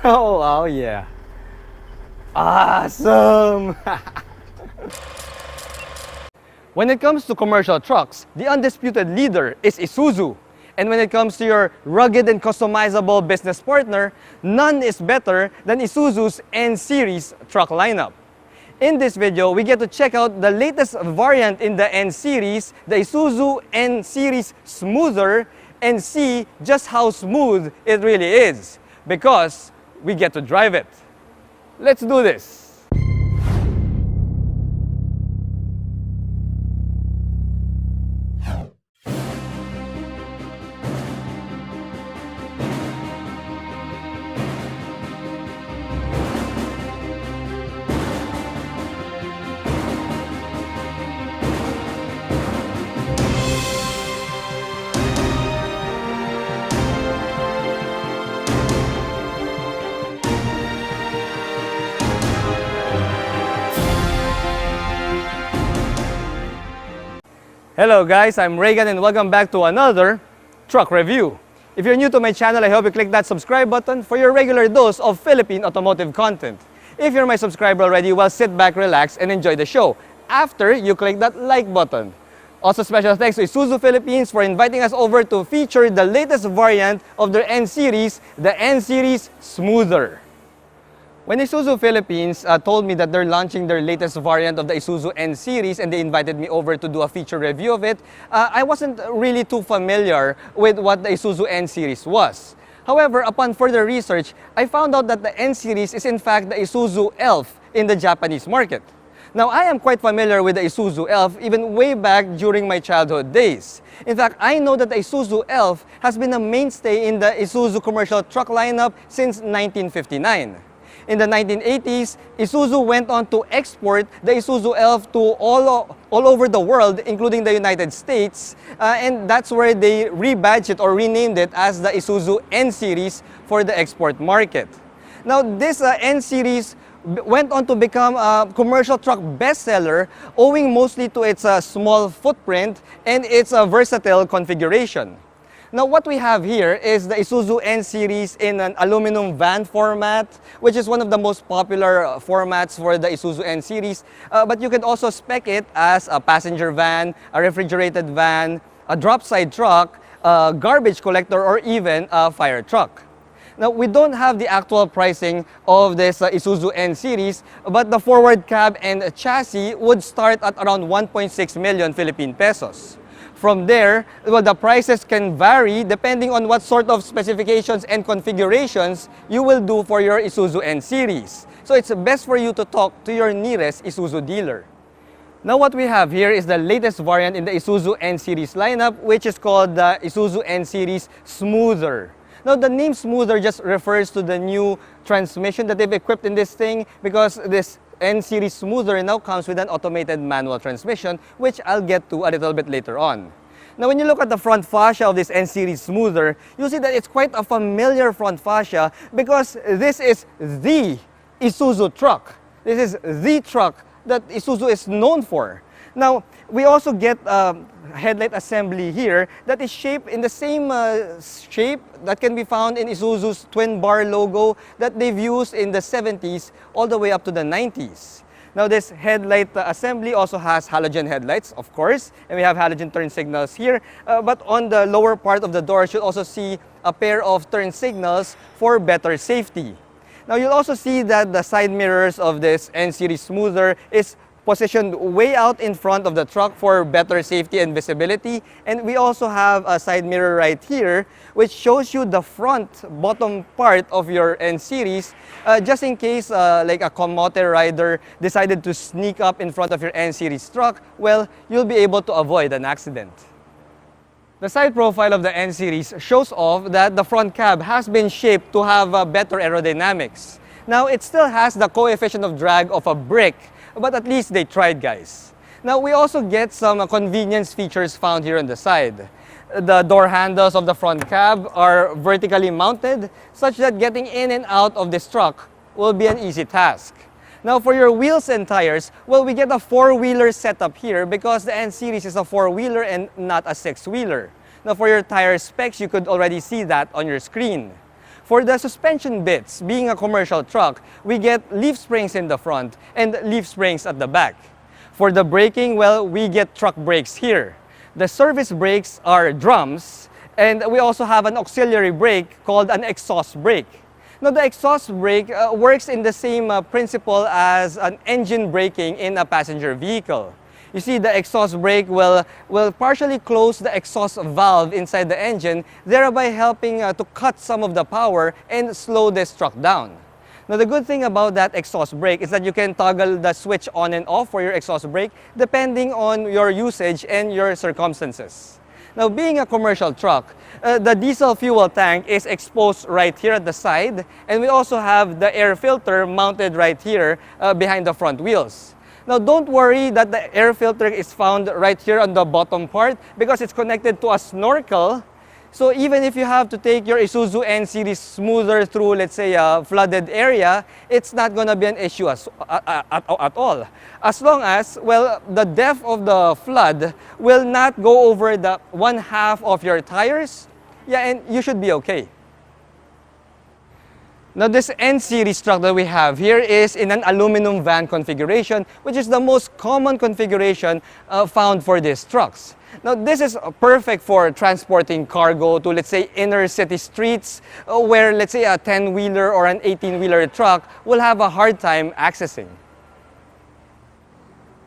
Oh yeah. Awesome! When it comes to commercial trucks, the undisputed leader is Isuzu. And when it comes to your rugged and customizable business partner, none is better than Isuzu's N-Series truck lineup. In this video, we get to check out the latest variant in the N-Series, the Isuzu N-Series Smoother, and see just how smooth it really is, because we get to drive it. Let's do this! Hello guys, I'm Reagan and welcome back to another truck review. If you're new to my channel, I hope you click that subscribe button for your regular dose of Philippine automotive content. If you're my subscriber already, well, sit back, relax, and enjoy the show after you click that like button. Also, special thanks to Isuzu Philippines for inviting us over to feature the latest variant of their N-Series, the N-Series Smoother. When Isuzu Philippines told me that they're launching their latest variant of the Isuzu N-Series and they invited me over to do a feature review of it, I wasn't really too familiar with what the Isuzu N-Series was. However, upon further research, I found out that the N-Series is in fact the Isuzu Elf in the Japanese market. Now, I am quite familiar with the Isuzu Elf even way back during my childhood days. In fact, I know that the Isuzu Elf has been a mainstay in the Isuzu commercial truck lineup since 1959. In the 1980s, Isuzu went on to export the Isuzu Elf to all over the world, including the United States, and that's where they rebadged it or renamed it as the Isuzu N-Series for the export market. Now, this N-Series went on to become a commercial truck bestseller, owing mostly to its small footprint and its versatile configuration. Now, what we have here is the Isuzu N-Series in an aluminum van format, which is one of the most popular formats for the Isuzu N-Series. But you can also spec it as a passenger van, a refrigerated van, a dropside truck, a garbage collector, or even a fire truck. Now, we don't have the actual pricing of this Isuzu N-Series, but the forward cab and chassis would start at around 1.6 million Philippine pesos. From there, well, the prices can vary depending on what sort of specifications and configurations you will do for your Isuzu N-Series. So it's best for you to talk to your nearest Isuzu dealer. Now what we have here is the latest variant in the Isuzu N-Series lineup, which is called the Isuzu N-Series Smoother. Now the name Smoother just refers to the new transmission that they've equipped in this thing, because this N-Series Smoother now comes with an automated manual transmission, which I'll get to a little bit later on. Now, when you look at the front fascia of this N-Series Smoother, you see that it's quite a familiar front fascia because this is the Isuzu truck. This is the truck that Isuzu is known for. Now, we also get a headlight assembly here that is shaped in the same shape that can be found in Isuzu's twin bar logo that they've used in the 70s all the way up to the 90s. Now, this headlight assembly also has halogen headlights, of course, and we have halogen turn signals here. But on the lower part of the door, you'll also see a pair of turn signals for better safety. Now, you'll also see that the side mirrors of this N-Series Smoother is positioned way out in front of the truck for better safety and visibility. And we also have a side mirror right here, which shows you the front bottom part of your N-Series, just in case like a commodity rider decided to sneak up in front of your N-Series truck, well, you'll be able to avoid an accident. The side profile of the N-Series shows off that the front cab has been shaped to have better aerodynamics. Now, it still has the coefficient of drag of a brick, but at least they tried, guys. Now, we also get some convenience features found here on the side. The door handles of the front cab are vertically mounted, such that getting in and out of this truck will be an easy task. Now, for your wheels and tires, well, we get a four-wheeler setup here because the N-Series is a four-wheeler and not a six-wheeler. Now, for your tire specs, you could already see that on your screen. For the suspension bits, being a commercial truck, we get leaf springs in the front and leaf springs at the back. For the braking, well, we get truck brakes here. The service brakes are drums, and we also have an auxiliary brake called an exhaust brake. Now, the exhaust brake works in the same principle as an engine braking in a passenger vehicle. You see, the exhaust brake will partially close the exhaust valve inside the engine, thereby helping to cut some of the power and slow this truck down. Now, the good thing about that exhaust brake is that you can toggle the switch on and off for your exhaust brake depending on your usage and your circumstances. Now, being a commercial truck, the diesel fuel tank is exposed right here at the side, and we also have the air filter mounted right here behind the front wheels. Now, don't worry that the air filter is found right here on the bottom part because it's connected to a snorkel. So even if you have to take your Isuzu N-Series Smoother through, let's say, a flooded area, it's not going to be an issue at all. As long as, well, the depth of the flood will not go over the 1/2 of your tires, yeah, and you should be okay. Now, this N-Series truck that we have here is in an aluminum van configuration, which is the most common configuration found for these trucks. Now, this is perfect for transporting cargo to, let's say, inner city streets where, let's say, a 10-wheeler or an 18-wheeler truck will have a hard time accessing.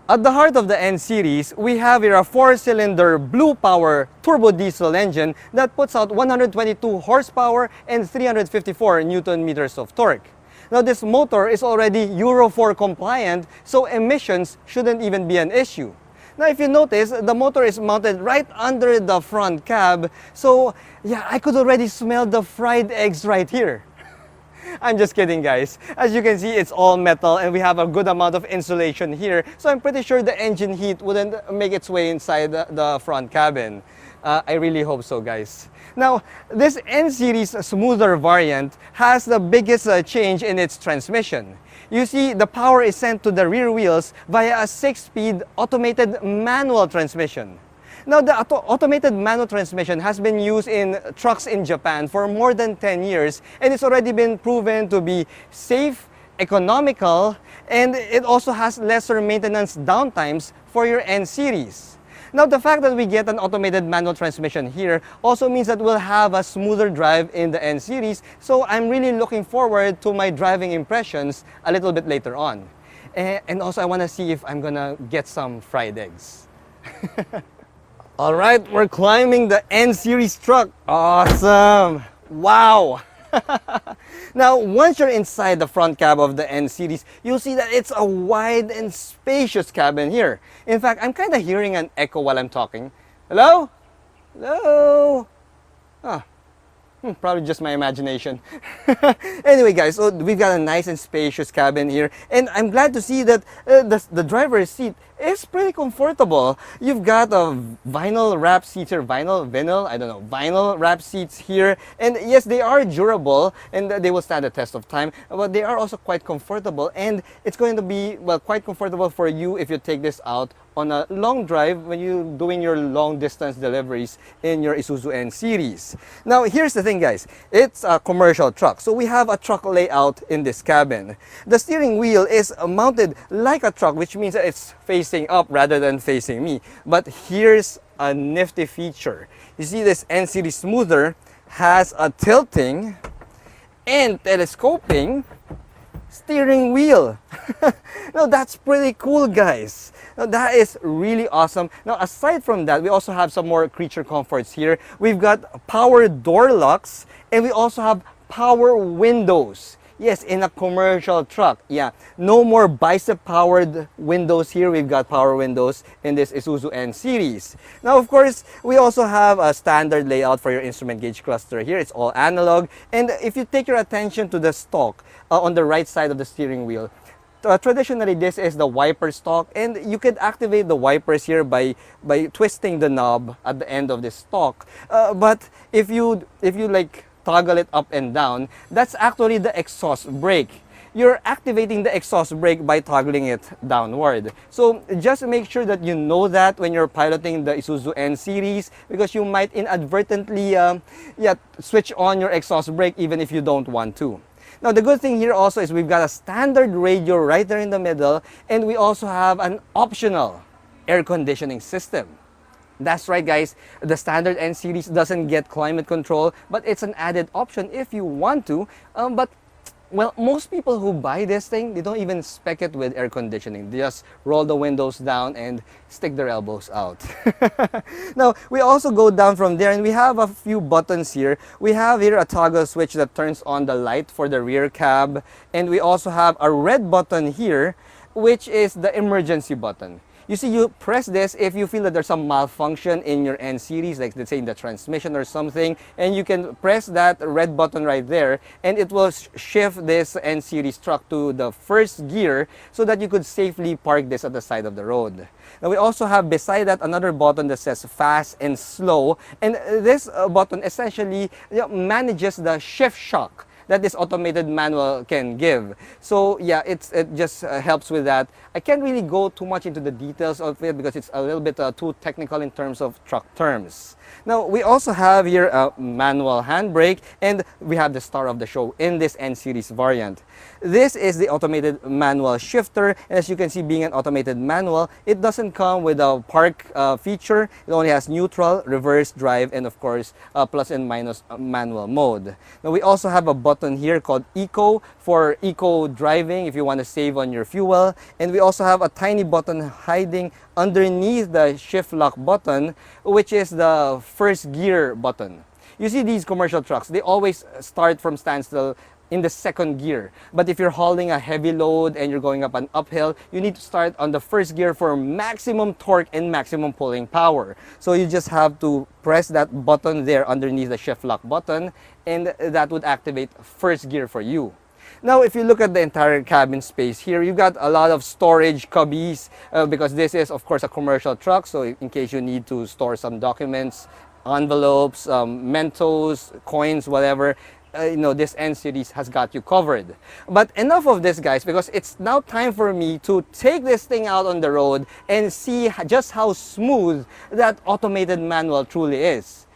At the heart of the N-Series, we have here a 4-cylinder Blue Power turbo diesel engine that puts out 122 horsepower and 354 Newton meters of torque. Now, this motor is already Euro 4 compliant, so emissions shouldn't even be an issue. Now, if you notice, the motor is mounted right under the front cab, so yeah, I could already smell the fried eggs right here. I'm just kidding, guys. As you can see, it's all metal and we have a good amount of insulation here, so I'm pretty sure the engine heat wouldn't make its way inside the front cabin. I really hope so, guys. Now, this N-Series Smoother variant has the biggest change in its transmission. You see, the power is sent to the rear wheels via a 6-speed automated manual transmission. Now, the automated manual transmission has been used in trucks in Japan for more than 10 years, and it's already been proven to be safe, economical, and it also has lesser maintenance downtimes for your N-Series. Now, the fact that we get an automated manual transmission here also means that we'll have a smoother drive in the N-Series, so I'm really looking forward to my driving impressions a little bit later on. And also, I want to see if I'm gonna get some fried eggs. All right, we're climbing the N-Series truck. Awesome! Wow! Now, once you're inside the front cab of the N-Series, you'll see that it's a wide and spacious cabin here. In fact, I'm kind of hearing an echo while I'm talking. Hello? Hello? Probably just my imagination. Anyway, guys, so we've got a nice and spacious cabin here, and I'm glad to see that the driver's seat is pretty comfortable. You've got a vinyl wrap seats here, vinyl wrap seats here, and yes, they are durable and they will stand the test of time, but they are also quite comfortable, and it's going to be, well, quite comfortable for you if you take this out on a long drive when you're doing your long distance deliveries in your Isuzu N-Series. Now, here's the thing, guys. It's a commercial truck, so we have a truck layout in this cabin. The steering wheel is mounted like a truck, which means that it's facing up rather than facing me. But here's a nifty feature. You see, this N-Series Smoother has a tilting and telescoping steering wheel. Now, that's pretty cool, guys. Now, that is really awesome. Now, aside from that, we also have some more creature comforts here. We've got power door locks, and we also have power windows. Yes, in a commercial truck. Yeah, no more bicep-powered windows here. We've got power windows in this Isuzu N-Series. Now, of course, we also have a standard layout for your instrument gauge cluster here. It's all analog. And if you take your attention to the stalk on the right side of the steering wheel, traditionally, this is the wiper stalk, and you could activate the wipers here by twisting the knob at the end of this stalk. But if you like toggle it up and down, that's actually the exhaust brake. you're activating the exhaust brake by toggling it downward. So just make sure that you know that when you're piloting the Isuzu N-Series, because you might inadvertently switch on your exhaust brake even if you don't want to. Now, the good thing here also is we've got a standard radio right there in the middle, and we also have an optional air conditioning system. That's right, guys. The standard N-Series doesn't get climate control, but it's an added option if you want to. Well, most people who buy this thing, they don't even spec it with air conditioning. They just roll the windows down and stick their elbows out. Now, we also go down from there and we have a few buttons here. We have here a toggle switch that turns on the light for the rear cab. And we also have a red button here, which is the emergency button. You see, you press this if you feel that there's some malfunction in your N-Series, like let's say in the transmission or something, and you can press that red button right there, and it will shift this N-Series truck to the first gear so that you could safely park this at the side of the road. Now, we also have beside that another button that says fast and slow, and this button essentially manages the shift shock that this automated manual can give. So yeah, it just helps with that. I can't really go too much into the details of it because it's a little bit too technical in terms of truck terms. Now, we also have here a manual handbrake, and we have the star of the show in this N-Series variant. This is the automated manual shifter, and as you can see, being an automated manual, it doesn't come with a park feature. It only has neutral, reverse, drive, and of course, plus and minus manual mode. Now, we also have a button here called Eco for eco driving if you want to save on your fuel, and we also have a tiny button hiding underneath the shift lock button, which is the first gear button. You see these commercial trucks, they always start from standstill in the second gear. But if you're hauling a heavy load and you're going up an uphill, you need to start on the first gear for maximum torque and maximum pulling power. So you just have to press that button there underneath the shift lock button, and that would activate first gear for you. Now, if you look at the entire cabin space here, you've got a lot of storage cubbies because this is, of course, a commercial truck. So in case you need to store some documents, envelopes, Mentos, coins, whatever, this N-Series has got you covered. But enough of this, guys, because it's now time for me to take this thing out on the road and see just how smooth that automated manual truly is.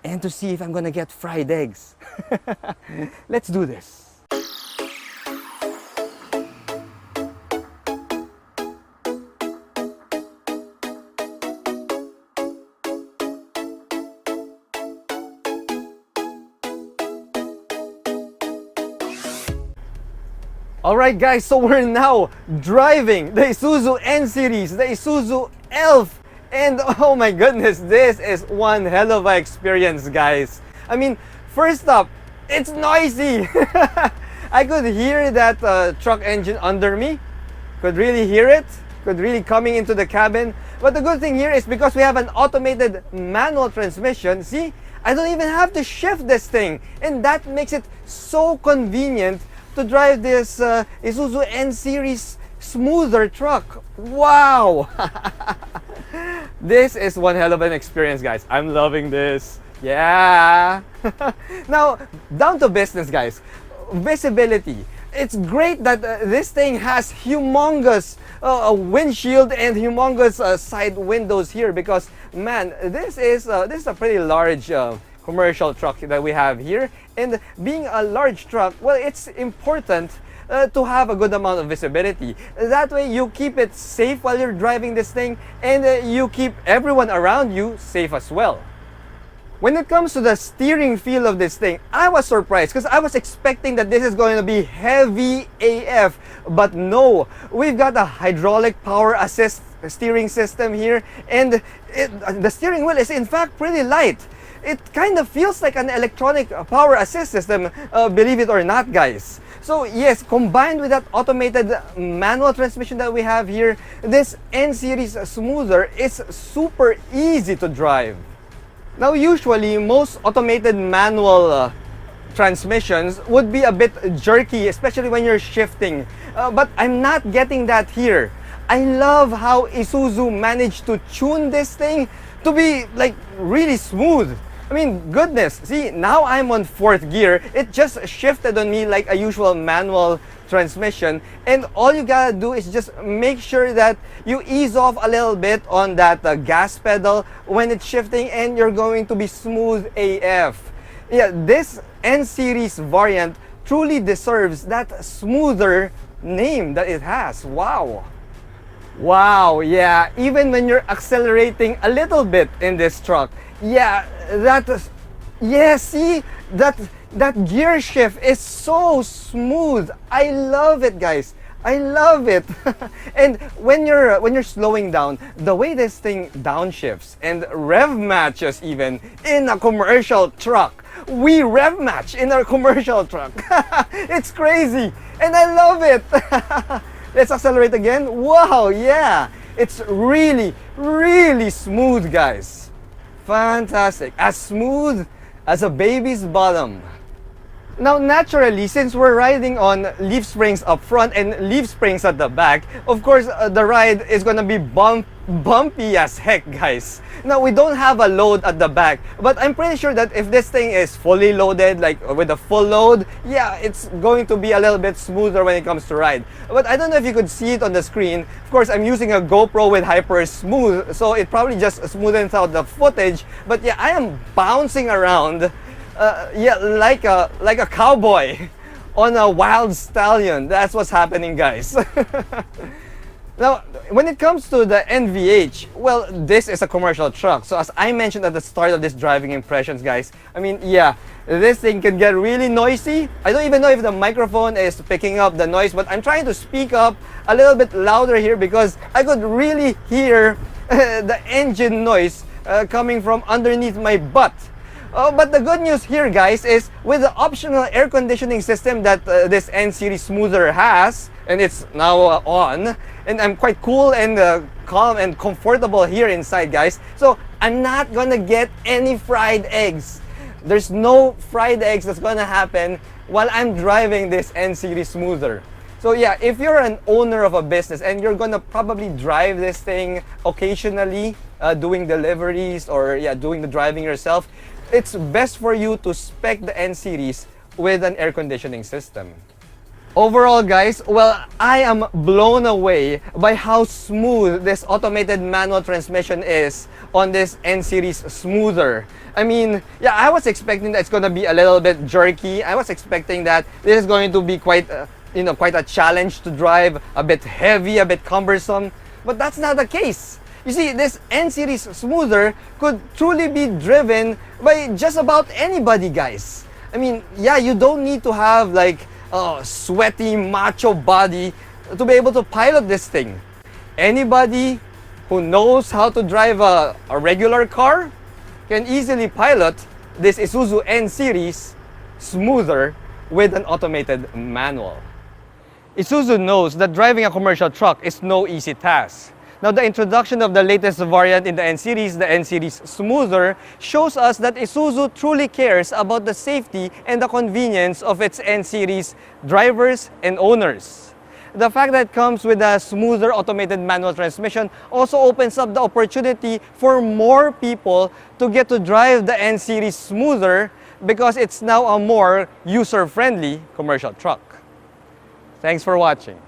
And to see if I'm gonna get fried eggs. Let's do this. Alright, guys, so we're now driving the Isuzu N-Series, the Isuzu Elf, and oh my goodness, this is one hell of an experience, guys. I mean, first up, it's noisy. I could hear that truck engine under me, could really hear it, could really coming into the cabin. But the good thing here is because we have an automated manual transmission, see, I don't even have to shift this thing, and that makes it so convenient to drive this Isuzu N-Series Smoother truck. Wow! This is one hell of an experience, guys. I'm loving this. Yeah! Now, down to business, guys. Visibility. It's great that this thing has humongous windshield and humongous side windows here because, man, this is a pretty large commercial truck that we have here, and being a large truck, well, it's important to have a good amount of visibility. That way you keep it safe while you're driving this thing, and you keep everyone around you safe as well. When it comes to the steering feel of this thing, I was surprised because I was expecting that this is going to be heavy AF, but no, we've got a hydraulic power assist steering system here, and the steering wheel is in fact pretty light. It kind of feels like an electronic power assist system, believe it or not, guys. So yes, combined with that automated manual transmission that we have here, this N-Series Smoother is super easy to drive. Now, usually, most automated manual transmissions would be a bit jerky, especially when you're shifting. But I'm not getting that here. I love how Isuzu managed to tune this thing to be like really smooth. I mean, goodness, see, now I'm on 4th gear. It just shifted on me like a usual manual transmission. And all you gotta do is just make sure that you ease off a little bit on that gas pedal when it's shifting, and you're going to be smooth AF. Yeah, this N-Series variant truly deserves that smoother name that it has. Wow. Wow, yeah, even when you're accelerating a little bit in this truck, yeah, see, that gear shift is so smooth. I love it, guys. I love it. And when you're slowing down, the way this thing downshifts and rev matches even in a commercial truck. We rev match in our commercial truck. It's crazy, and I love it. Let's accelerate again. Wow, yeah. It's really, really smooth, guys. Fantastic. As smooth as a baby's bottom. Now, naturally, since we're riding on leaf springs up front and leaf springs at the back, of course, the ride is gonna be bumpy as heck, guys. Now, we don't have a load at the back, but I'm pretty sure that if this thing is fully loaded, like with a full load, yeah, it's going to be a little bit smoother when it comes to ride. But I don't know if you could see it on the screen. Of course, I'm using a GoPro with Hyper Smooth, so it probably just smoothens out the footage. But yeah, I am bouncing around. Yeah, like a cowboy on a wild stallion. That's what's happening, guys. Now, when it comes to the NVH, well, this is a commercial truck. So as I mentioned at the start of this driving impressions, guys, I mean, yeah, this thing can get really noisy. I don't even know if the microphone is picking up the noise, but I'm trying to speak up a little bit louder here because I could really hear the engine noise coming from underneath my butt. But the good news here, guys, is with the optional air conditioning system that this N-Series Smoother has, and it's now on, and I'm quite cool and calm and comfortable here inside, guys. So I'm not gonna get any fried eggs. There's no fried eggs that's gonna happen while I'm driving this N-Series Smoother. So yeah, if you're an owner of a business and you're gonna probably drive this thing occasionally, doing deliveries or yeah, doing the driving yourself, it's best for you to spec the N-Series with an air conditioning system. Overall, guys, well, I am blown away by how smooth this automated manual transmission is on this N-Series Smoother. I mean, yeah, I was expecting that it's gonna be a little bit jerky. I was expecting that this is going to be quite a challenge to drive, a bit heavy, a bit cumbersome, but that's not the case. You see, this N-Series Smoother could truly be driven by just about anybody, guys. I mean, yeah, you don't need to have like a sweaty macho body to be able to pilot this thing. Anybody who knows how to drive a regular car can easily pilot this Isuzu N-Series Smoother with an automated manual. Isuzu knows that driving a commercial truck is no easy task. Now, the introduction of the latest variant in the N-Series, the N-Series Smoother, shows us that Isuzu truly cares about the safety and the convenience of its N-Series drivers and owners. The fact that it comes with a smoother automated manual transmission also opens up the opportunity for more people to get to drive the N-Series Smoother because it's now a more user-friendly commercial truck. Thanks for watching.